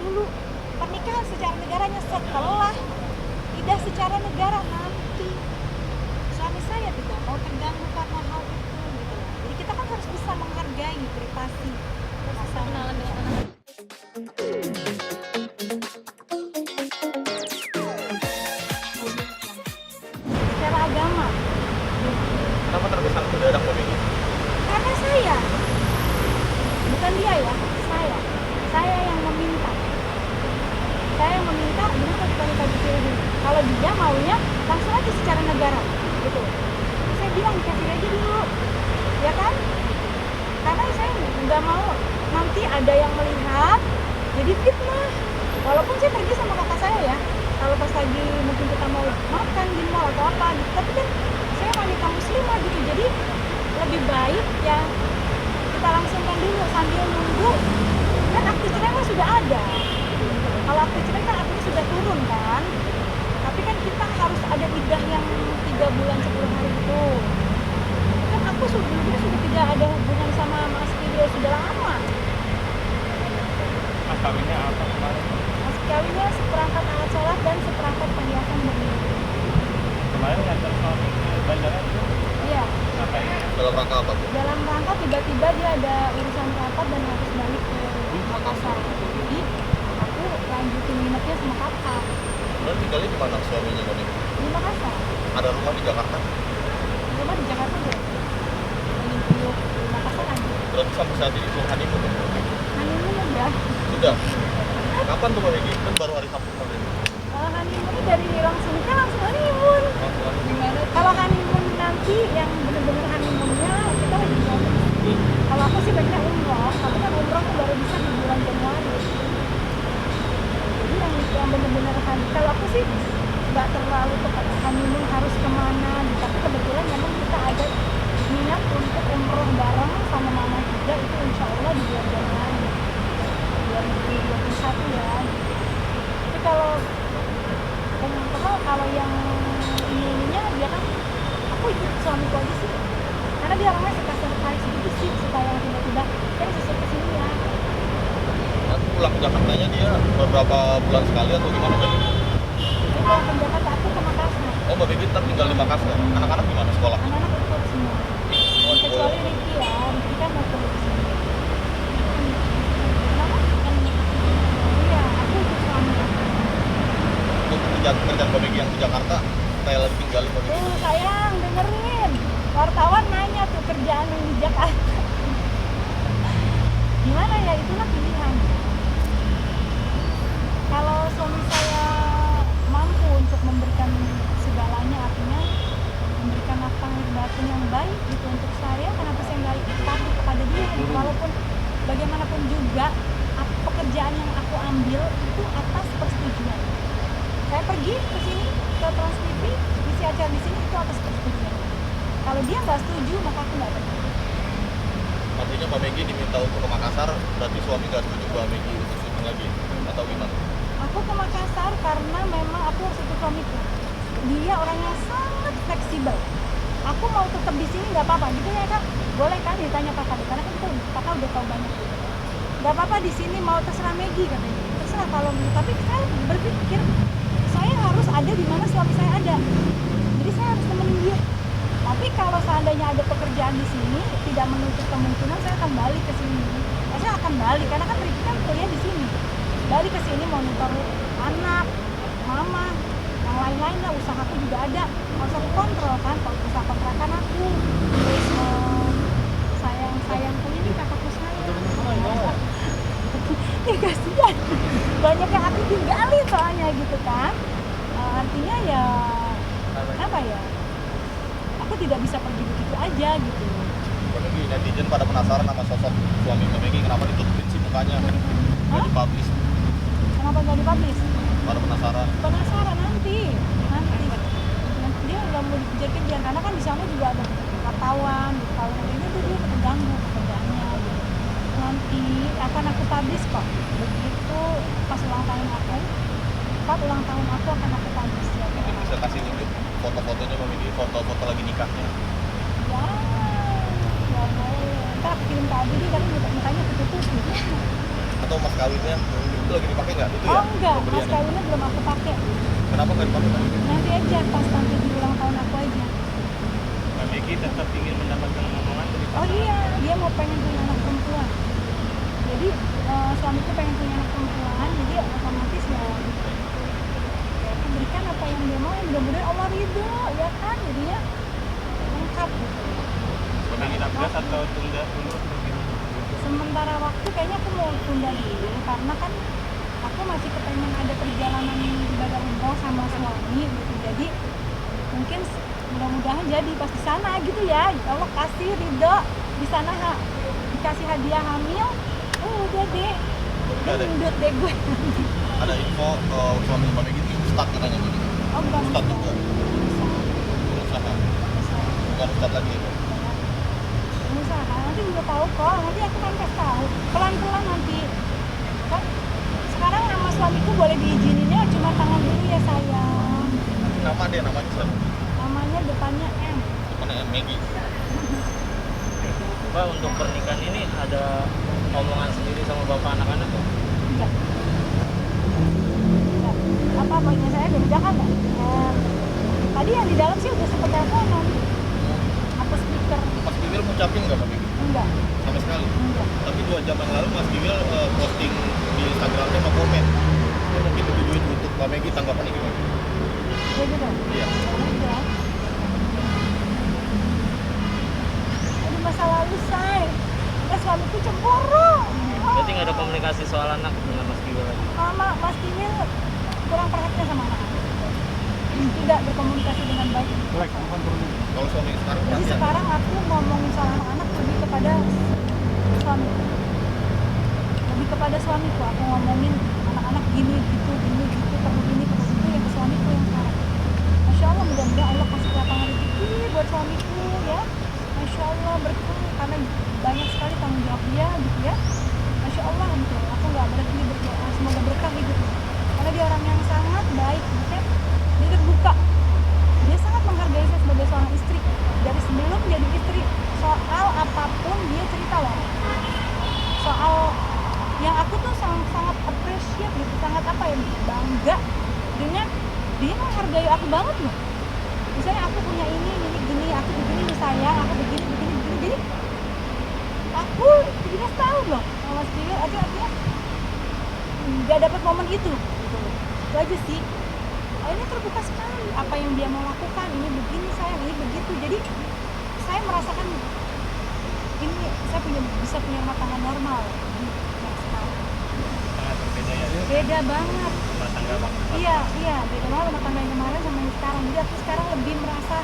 dulu. Pernikahan secara negaranya setelah, tidak secara negara nanti. Suami saya tidak mau terganggu karena hal itu gitu loh. Jadi kita kan harus bisa menghargai privasi sesama. Kenalan dengan anak. Secara agama, Kenapa terkesan mendadak Mbak Megi? karena saya, bukan dia ya, saya yang meminta. Saya yang meminta, kenapa kita minta disuruh dulu? Kalau dia maunya langsung aja secara negara, gitu. Terus saya bilang dikasih aja dulu, ya kan? Karena saya nggak mau nanti ada yang melihat jadi fitnah. Walaupun saya pergi sama kakak saya ya, kalau pas lagi mungkin kita mau makan di mall atau apa gitu, tapi kan saya wanita muslimah gitu, jadi lebih baik ya kita langsungkan dulu sambil nunggu. Kan akte cerai mah sudah ada. Kalau akte cerai kan artinya sudah turun kan, tapi kan kita harus ada iddah yang 3 bulan 10 hari itu. Kan aku sebelumnya sudah tidak ada hubungan sama Mas Fidro sudah lama. Mas kawinnya apa kemarin? Mas kawinnya seperangkat alat sholat dan seperangkat perhiasan bernilai. Kemarin ngantar suami ke bandara itu Iya, ngapain? Dalam rangka apa Bu? dalam rangka tiba-tiba dia ada urusan rapat dan harus balik ke Makassar. Jadi aku lanjutin nginepnya sama kakak Kemudian tinggalnya di mana suaminya Mbak Megi? di Makassar. Ada rumah di Jakarta? Rumah di Jakarta deh. Lagi Priok di Makassar aja. Berarti sampai saat ini belum honeymoon ya Mbak Megi? Honeymoon udah. Sudah? Kapan tuh Mbak Megi? Kan baru hari Sabtu kemarin. Kalau honeymoon dari langsung nikah langsung honeymoon. Langsung honeymoon. Gimana? Kalau honeymoon nanti yang bener-bener honeymoonnya kita lagi ngomong. Kalau aku sih pengennya umroh, tapi kan umroh tuh baru bisa di bulan Januari. Jadi yang bener-bener honeymoon. Kalau aku sih nggak terlalu tepat honeymoon harus kemana. Tapi kebetulan memang kita ada niat untuk umroh bareng sama mama juga, itu insya Allah di bulan Januari 2021 ya. Tapi kalau yang ininya dia kan aku ikut suamiku aja sih, karena dia orangnya suka surprise gitu sih, suka yang tiba-tiba kan susul kesini ya. Nanti pulang ke Jakartanya dia beberapa bulan sekali atau gimana Mbak Megi? Jadi kalau ke Jakarta aku ke Makassar, Oh Mbak Megi tetap tinggal di Makassar. Anak-anak gimana sekolah? anak-anak ikut semua Oh, kecuali Ricky ya, Ricky kan mau kuliah di sini. Kenapa? Iya, aku ikut suami. Untuk kerjaan Mbak Megi yang di Jakarta, saya lagi tinggal Mbak Megi. Tuh sayang, dengerin. Wartawan nanya tuh kerjaan yang di Jakarta. Gimana ya, itulah pilihan. Kalau suami saya mampu untuk memberikan segalanya, artinya memberikan nafkah batin yang baik gitu untuk saya, kenapa saya nggak patuh kepada dia? Walaupun bagaimanapun juga, pekerjaan yang aku ambil itu atas persetujuan. Saya pergi ke sini ke Trans TV, isi acara di sini itu atas persetujuan. Kalau dia nggak setuju, maka aku nggak pergi. Artinya Mbak Megi diminta untuk ke Makassar, berarti suami nggak setuju Mbak Megi untuk syuting lagi? Atau gimana? Aku ke Makassar karena memang aku harus ikut suamiku. Dia orangnya sangat fleksibel. Aku mau tetap di sini nggak apa-apa, gitu ya kak? Boleh kan? Ditanya kakak, karena kan kakak udah tahu banyak. Nggak apa-apa di sini, mau terserah Megi katanya. Terserah kalau tapi saya berpikir saya harus ada di mana suami saya ada. Jadi saya harus temenin dia. Tapi kalau seandainya ada pekerjaan di sini, tidak menutup kemungkinan saya akan balik ke sini. Saya akan balik karena kan Ricky kan kuliah di sini. Balik ke sini monitor anak, mama, yang lain-lain lah, usahaku juga ada. Harus aku kontrol kan, kalau usaha kontrakan aku. Terus sayangku ini kakakku sayang. Ya kasihan. Banyak yang aku tinggalin soalnya gitu kan. Artinya ya apa ya? Aku tidak bisa pergi begitu aja gitu. Mbak Megi, netizen pada penasaran sama sosok suami Mbak Megi, kenapa ditutupin sih mukanya? Nggak dipublish, Kenapa nggak dipublish? pada penasaran. Penasaran nanti dia udah mau dikejar-kejar karena kan di sana juga ada wartawan, ini tuh dia terganggu pekerjaannya gitu. Nanti akan aku publish kok. Begitu pas ulang tahun aku, akan aku publish ya. Mungkin bisa kasih unjuk foto-fotonya Mbak Megi, foto-foto lagi nikahnya. Ya, ya boleh. Ntar aku kirim ke Abi, tapi mukanya ketutup gitu. atau mas kawinnya itu lagi dipakai nggak itu Oh ya? enggak, mas Pembeliannya. kawinnya belum aku pakai. Kenapa nggak dipakai? Pak? Nanti aja pas nanti di ulang tahun aku aja. Mbak Megi tetap ingin mendapatkan omongan dari Oh pasangan. iya, dia mau pengen punya anak perempuan. Jadi suamiku pengen punya anak perempuan, jadi otomatis ya aku berikan apa yang dia mau, mudah-mudahan Allah ridho, ya kan, jadinya lengkap gitu. Pengen gas atau tunda dulu mungkin. Sementara waktu kayaknya aku mau tunda dulu karena kan aku masih kepengen ada perjalanan ibadah umroh sama suami gitu. Jadi mungkin mudah-mudahan jadi pas di sana gitu ya. Allah kasih ridho di sana dikasih hadiah hamil. Oh udah deh. Udah deh. Gendut deh gue. Ada info suami Mbak Megi itu ustad katanya Mbak Megi. Oh bukan Ustad juga. Berusaha. Bukan ustad lagi. usaha nanti juga tahu kok, nanti aku kan kasih tahu pelan-pelan nanti kan. Sekarang nama suamiku boleh diizininnya cuma tangan dulu ya sayang. Nama dia namanya siapa? Namanya depannya M. Depannya Megi. Mbak, untuk pernikahan ini ada omongan sendiri sama bapak anak-anak tuh? Enggak. Enggak. Apa poinnya saya dari Jakarta? Tadi yang di dalam sih udah sempet teleponan. Apa speaker? Mas Gigil ngucapin nggak Mbak Megi? Enggak. Sama sekali. Enggak. Tapi 2 jam yang lalu Mas Gigil posting di Instagramnya mau komen. Dia mungkin ditujuin untuk Mbak Megi, tanggapannya gimana? Ya gitu. Iya. Udah. Aduh masa lalu say. Nah, suamiku cemburu. Berarti nggak ada komunikasi soal anak dengan Mas Giwel lagi? Mama, Mas Kiwil kurang perhatian sama anak. Tidak berkomunikasi dengan baik. Kalau suami sekarang Jadi perhatian. sekarang aku ngomongin soal anak-anak lebih kepada suami. Lebih kepada suamiku. Aku ngomongin anak-anak gini gitu, perlu ini, perlu itu yang ke suamiku yang sekarang. Masya Allah, mudah-mudahan Allah kasih lapangan rezeki buat suamiku ya. Masya Allah berkah karena banyak sekali tanggung jawab dia gitu ya. Masya Allah gitu. Aku nggak berhenti berdoa semoga berkah hidupnya. Karena dia orang yang sangat baik, gitu ya. Dia terbuka. Dia sangat menghargai saya sebagai seorang istri. Dari sebelum jadi istri, soal apapun dia cerita loh. Soal yang aku tuh sangat appreciate gitu, sangat apa ya, bangga dengan dia menghargai aku banget loh. Misalnya aku punya ini gini, aku begini nih sayang, aku begini. Jadi aku 17 tahun loh sama Mas Kiwil, artinya nggak dapat momen itu gitu. Itu aja sih. Ini terbuka sekali apa yang dia mau lakukan, ini begini sayang, ini begitu. Jadi saya merasakan ini saya bisa punya rumah tangga normal di yang sekarang. Sangat berbeda ya? Beda banget. Rumah tangga Bang. Iya, beda banget rumah tangga yang kemarin sama yang sekarang. Jadi aku sekarang lebih merasa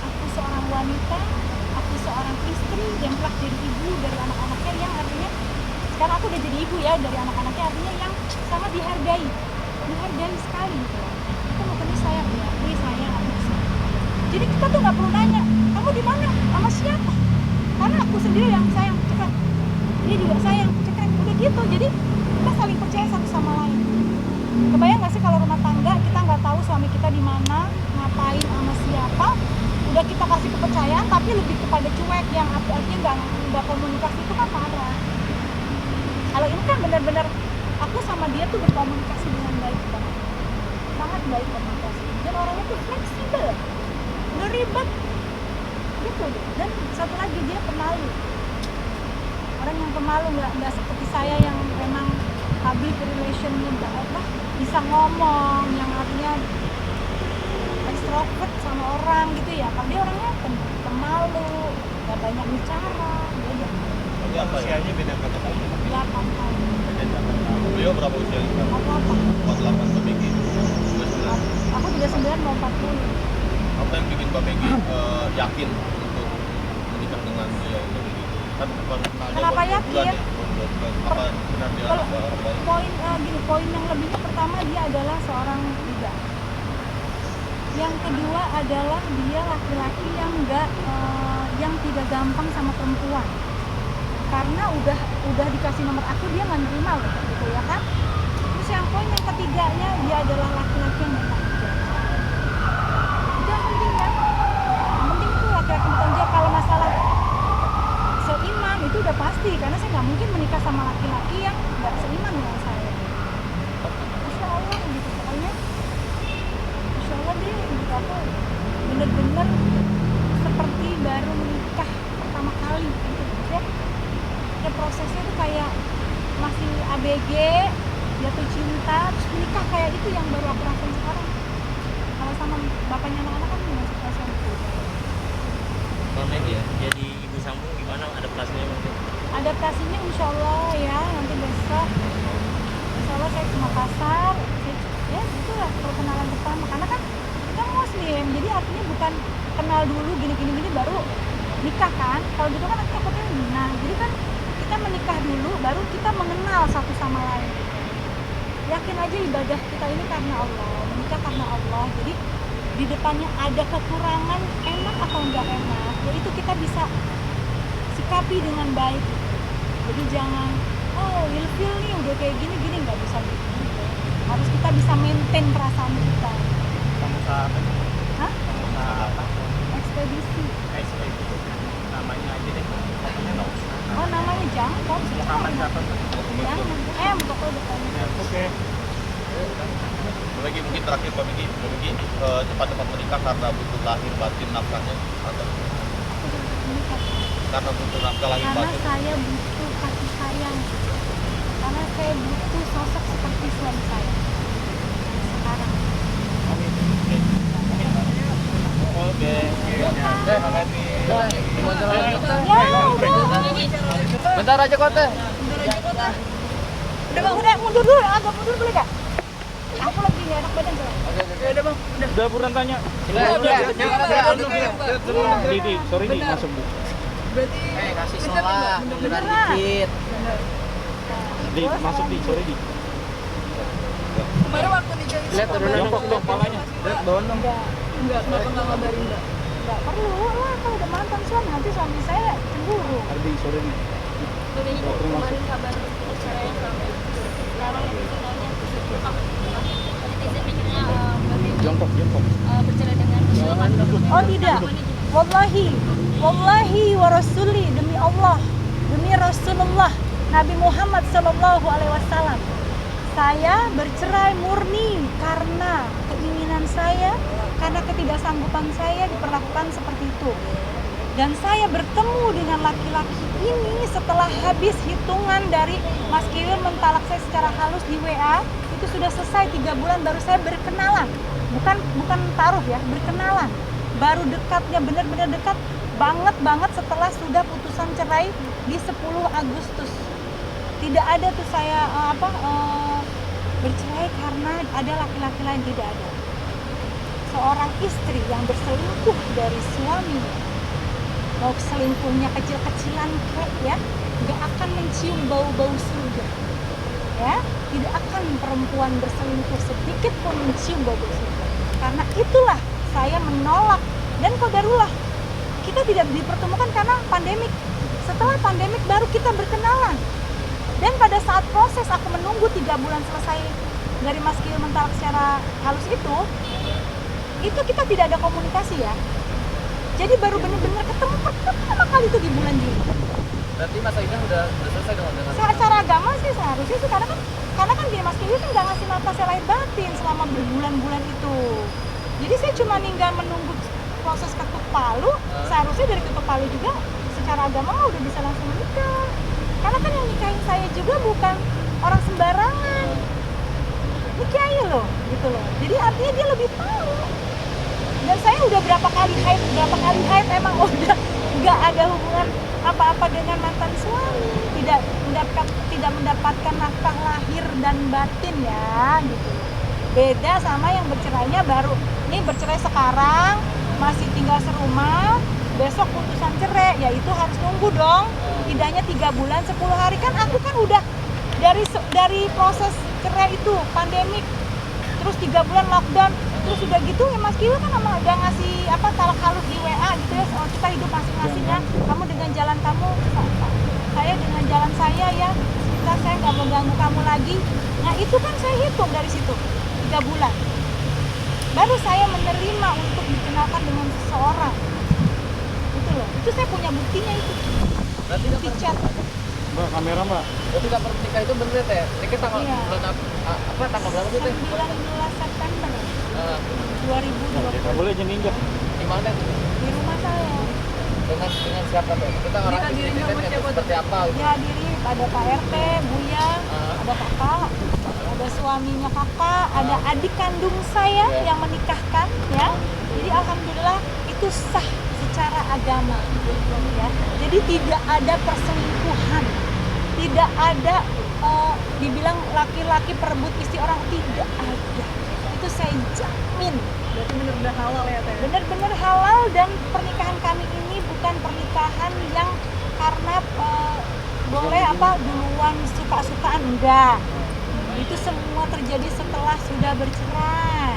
aku seorang wanita, aku seorang istri yang telah jadi ibu dari anak-anaknya, yang artinya sekarang aku udah jadi ibu ya dari anak-anaknya, artinya yang sangat dihargai sekali gitu. Aku mau kenal sayang ya, ini sayang aku sih. Jadi kita tuh nggak perlu nanya, kamu di mana, sama siapa? Karena aku sendiri yang sayang, cekrek. Dia juga sayang, cekrek. Udah gitu, jadi kita saling percaya satu sama lain. Kebayang nggak sih kalau rumah tangga kita nggak tahu suami kita di mana, ngapain, sama siapa? Udah kita kasih kepercayaan, tapi lebih kepada cuek, yang artinya nggak komunikasi, itu kan parah. Kalau ini kan benar-benar aku sama dia tuh berkomunikasi dengan baik banget, sangat baik komunikasi. Dan orangnya tuh fleksibel, nggak ribet, gitu. Dan satu lagi dia pemalu, orang yang pemalu, nggak seperti saya yang memang public relationnya bisa ngomong, yang artinya extrovert sama orang gitu ya. Kalau dia orangnya pemalu, nggak banyak bicara, beda. Ini apa ya? Usianya beda berapa tahun? 8 tahun. Beda 8 tahun. Beliau berapa usianya sekarang? Apa? 48 Mbak Megi. 29. Aku 39 mau 40. Apa yang bikin Mbak Megi yakin untuk menikah dengan dia Mbak Megi? Kan baru kenalnya Kenapa baru 2 yakin? bulan ya? Baru 2 bulan. Apa benar dia Kalau orang baik? poin yang lebihnya, pertama dia adalah seorang leader. Yang kedua adalah dia laki-laki yang yang tidak gampang sama perempuan. Karena udah dikasih nomor aku, dia nggak nerima loh, gitu ya kan. Terus yang poin yang ketiganya, dia adalah laki-laki yang bertanggung jawab. Itu yang penting kan. Yang penting tuh laki-laki bertanggung jawab. Kalau masalah seiman itu itu udah pasti, karena saya nggak mungkin menikah sama laki-laki yang nggak seiman dengan saya. Insya Allah gitu pokoknya. Insya Allah deh gitu aku bener-bener seperti baru menikah pertama kali gitu ya. Ya prosesnya tuh kayak masih ABG, jatuh cinta, terus menikah kayak itu yang baru aku rasain sekarang. Kalau sama bapaknya anak-anak kan masih perasaan itu. Kalau Maggie ya, jadi ibu sambung gimana adaptasinya mungkin? Adaptasinya insya Allah ya, nanti besok insya Allah saya ke Makassar. Ya itulah perkenalan pertama, karena kan kita muslim, jadi artinya bukan kenal dulu gini baru nikah kan. Kalau gitu kan nanti takutnya zina. Jadi kan kita menikah dulu baru kita mengenal satu sama lain. Yakin aja ibadah kita ini karena Allah, menikah karena Allah. Jadi di depannya ada kekurangan, enak atau enggak enak, ya itu kita bisa sikapi dengan baik. Jadi jangan ilfil nih udah kayak gini nggak bisa gitu. Harus kita bisa maintain perasaan kita. Kamu apa? Hah? Apa? Ekspedisi. Ekspedisi. Namanya aja deh. Namanya nggak usah. Oh namanya Jangkok. Muhammad siapa? Jangan. Pokoknya depannya. Oke. Bagi mungkin terakhir Pak Megi, cepat-cepat menikah karena butuh lahir batin nafkahnya atau karena butuh nafkah lahir Karena batin? saya butuh kasih sayang. Karena saya butuh sosok seperti suami saya sekarang. Oke. Ya udah. Bentar aja Kote. Udah bang, udah mundur dulu, agak mundur boleh gak? Aku lagi gak enak badan soalnya. Udah bang, udah buruan tanya. Didi, sorry nih masuk bu. Berarti kasih salah, beneran dikit. Di masuk di, sorry di. Kemarin waktu nikah itu Lihat udah nongkrong dong palanya. Lihat bawah dong. enggak ngabarin Mbak. Gak perlu lah, kalau udah mantan suami, nanti suami saya cemburu. Ardi, sorry nih. Kemarin kabar perceraian sampai sekarang finalnya netizen mikirnya Jongkok. bercerai dengan Oh tidak, wallahi wa rasuli, demi Allah, demi Rasulullah Nabi Muhammad Sallallahu Alaihi Wasallam, saya bercerai murni karena keinginan saya, karena ketidaksanggupan saya diperlakukan seperti itu. Dan saya bertemu dengan laki-laki ini setelah habis hitungan dari Mas Kiwil mentalak saya secara halus di WA. Itu sudah selesai 3 bulan baru saya berkenalan. Bukan taruh ya, berkenalan. Baru dekatnya benar-benar dekat banget setelah sudah putusan cerai di 10 Agustus. Tidak ada tuh saya bercerai karena ada laki-laki lain, tidak ada. Seorang istri yang berselingkuh dari suaminya, mau selingkuhnya kecil-kecilan ya, nggak akan mencium bau-bau surga, ya, tidak akan perempuan berselingkuh sedikit pun mencium bau-bau surga. Karena itulah saya menolak, dan qadarullah kita tidak dipertemukan karena pandemik. Setelah pandemik baru kita berkenalan, dan pada saat proses aku menunggu 3 bulan selesai dari Mas Kiwil mentalak secara halus itu kita tidak ada komunikasi ya. Jadi baru benar-benar ketemu pertama kali itu di bulan Juli. Berarti Mas Aidan udah selesai dong dengan Secara agama sih seharusnya sih, karena kan dia Mas Kiwil kan nggak ngasih nafkah lahir batin selama berbulan-bulan itu. Jadi saya cuma tinggal menunggu proses ketuk palu. Seharusnya dari ketuk palu juga secara agama udah bisa langsung menikah. Karena kan yang nikahin saya juga bukan orang sembarangan. Nikahin loh, gitu loh. Jadi artinya dia lebih tahu. Dan saya udah berapa kali haid emang udah nggak ada hubungan apa-apa dengan mantan suami, tidak mendapatkan nafkah lahir dan batin ya gitu. Beda sama yang bercerainya baru nih, bercerai sekarang masih tinggal serumah, besok putusan cerai, ya itu harus nunggu dong, tidaknya 3 bulan 10 hari. Kan aku kan udah dari proses cerai itu pandemik, terus 3 bulan lockdown, terus udah gitu ya Mas Kiwil kan emang udah ngasih talak halus di WA gitu ya, soal kita hidup masing-masing kan, kamu dengan jalan kamu, saya dengan jalan saya ya, kita saya nggak mau ganggu kamu lagi. Nah itu kan saya hitung dari situ 3 bulan, baru saya menerima untuk dikenalkan dengan seseorang, itu loh, itu saya punya buktinya itu. Berarti di chat. Mbak, kamera mbak. berarti kapan nikah itu bener ya teh? Nikah tanggal Iya. bulan apa tanggal berapa sih teh? 19 September Nah, 2020 Nggak boleh jangan injak. di mana? di rumah saya. Dengan siapa teh? Kita orang dihadiri sama siapa tuh? seperti apa gitu? Dihadiri ada Pak RT, Buya, ada kakak, ada suaminya kakak, ada adik kandung saya Ya. yang menikahkan ya. Jadi alhamdulillah itu sah secara agama ya. Jadi tidak ada perselingkuhan, tidak ada dibilang laki-laki perebut istri orang, tidak ada. Itu saya jamin. Berarti bener-bener halal ya teh. Benar-benar halal, dan pernikahan kami ini bukan pernikahan yang karena boleh apa duluan suka-sukaan, enggak. Itu semua terjadi setelah sudah bercerai.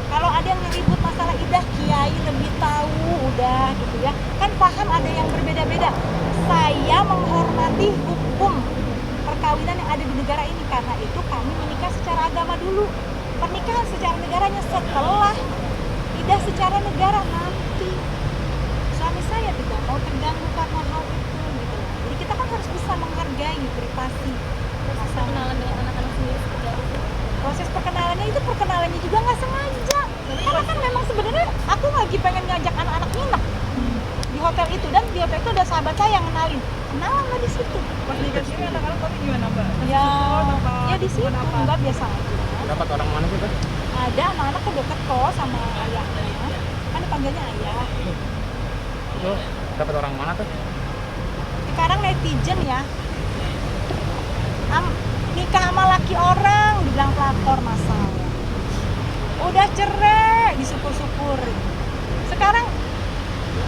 Kalau ada yang ribut masalah idah, kiai lebih tahu, udah gitu ya. Kan paham ada yang berbeda-beda. Saya menghormati hukum perkawinan yang ada di negara ini, karena itu kami menikah secara agama dulu. Pernikahan secara negaranya setelah, idah secara negara nanti. Suami saya tidak mau terganggu karena hal itu gitu. Jadi kita kan harus bisa menghargai privasi pasangan. Kenalan dengan anak-anak sendiri seperti apa sih? Proses perkenalannya itu perkenalannya juga nggak sengaja, karena kan memang sebenarnya aku lagi pengen ngajak anak-anak nginep di hotel itu, dan di hotel itu ada sahabat saya yang kenalin, kenalan nggak di situ. Pas nikah sini anak-anak tapi gimana mbak? Ya, Apa- ya di situ apa? nggak biasa aja. Dapat orang mana sih, Pak? Ada anak-anak tuh deket kok sama ayahnya, kan dipanggilnya ayah. Itu dapat orang mana tuh? Sekarang netizen ya, nikah sama laki orang dibilang pelakor, masalah. Udah cerai disyukur-syukurin. Sekarang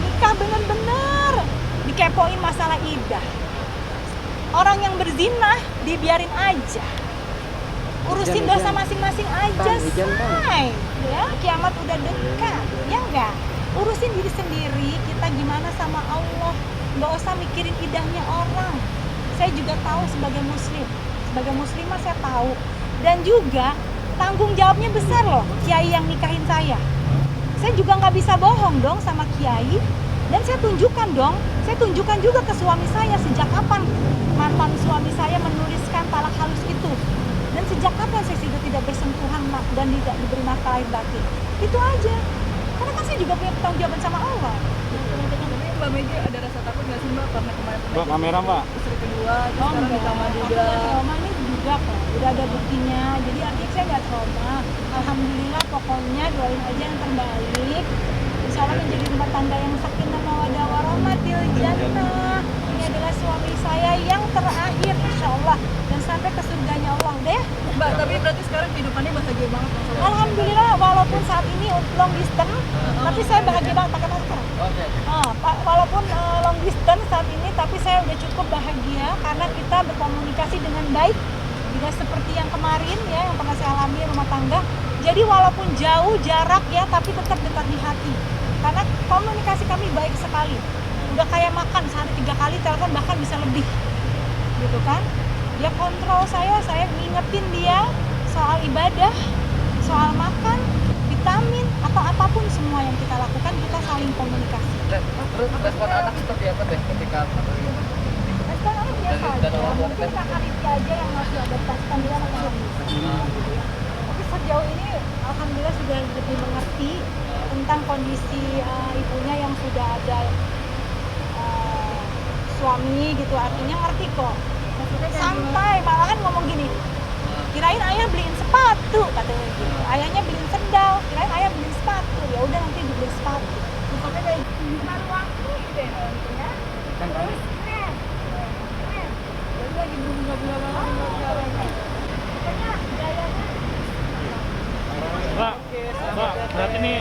nikah bener-bener dikepoin masalah idah. Orang yang berzina dibiarin aja. Urusin dosa masing-masing aja, say. Ya, kiamat udah dekat, ya enggak? Urusin diri sendiri, kita gimana sama Allah. Nggak usah mikirin idahnya orang. Saya juga tahu sebagai muslimah saya tahu. Dan juga tanggung jawabnya besar loh, kiai yang nikahin saya. Saya juga nggak bisa bohong dong sama kiai. Dan saya tunjukkan juga ke suami saya sejak kapan mantan suami saya menuliskan talak halus itu. Dan sejak kapan saya sudah tidak bersentuhan dan tidak diberi nafkah lahir batin. Itu aja. Karena kan saya juga punya tanggung jawab sama Allah. Tapi Mbak Megi ada rasa takut nggak sih mbak karena kemarin Mbak, kamera mbak. istri kedua, terus Oh, sekarang enggak. ditambah Aku juga. nggak trauma, ini juga kok. Udah ada buktinya. Jadi artinya saya nggak trauma. Alhamdulillah, pokoknya doain aja yang terbaik. Insya Allah menjadi rumah tangga yang sakinah mawaddah warahmatil jannah. Ini adalah suami saya yang terakhir, insya Allah. Dan sampai ke surganya Allah deh. Mbak, tapi berarti sekarang kehidupannya bahagia banget masalah. Alhamdulillah, walaupun saat ini long distance, tapi saya bahagia banget pakai masker. Oke. Walaupun long distance saat ini, tapi saya udah cukup bahagia karena kita berkomunikasi dengan baik, tidak seperti yang kemarin ya, yang pernah saya alami rumah tangga. Jadi walaupun jauh jarak ya, tapi tetap dekat di hati. Karena komunikasi kami baik sekali. Udah kayak makan sehari 3 kali telepon, bahkan bisa lebih, gitu kan? Dia kontrol saya ngingetin dia soal ibadah, soal makan, vitamin, atau apapun semua yang kita lakukan, kita saling komunikasi. Terus respon anak seperti apa teh ketika Respon orang biasa Dan aja, orang tua mungkin kita- kakak Rizky aja yang masih adaptasikan dia sama Indonesia. Tapi sejauh ini alhamdulillah sudah lebih mengerti tentang kondisi ibunya yang sudah ada suami gitu, artinya ngerti kok. Santai, malahan ngomong gini, kirain ayah beliin sepatu katanya gitu. Ayahnya beliin sendal, kirain ayah beliin sepatu. Ya udah nanti dibeliin sepatu. Maksudnya kayak paruh waktu gitu ya nanti ya. Terus keren. Jadi lagi bunga-bunga banget sekarang. Pokoknya gayanya Mbak, mbak, berarti nih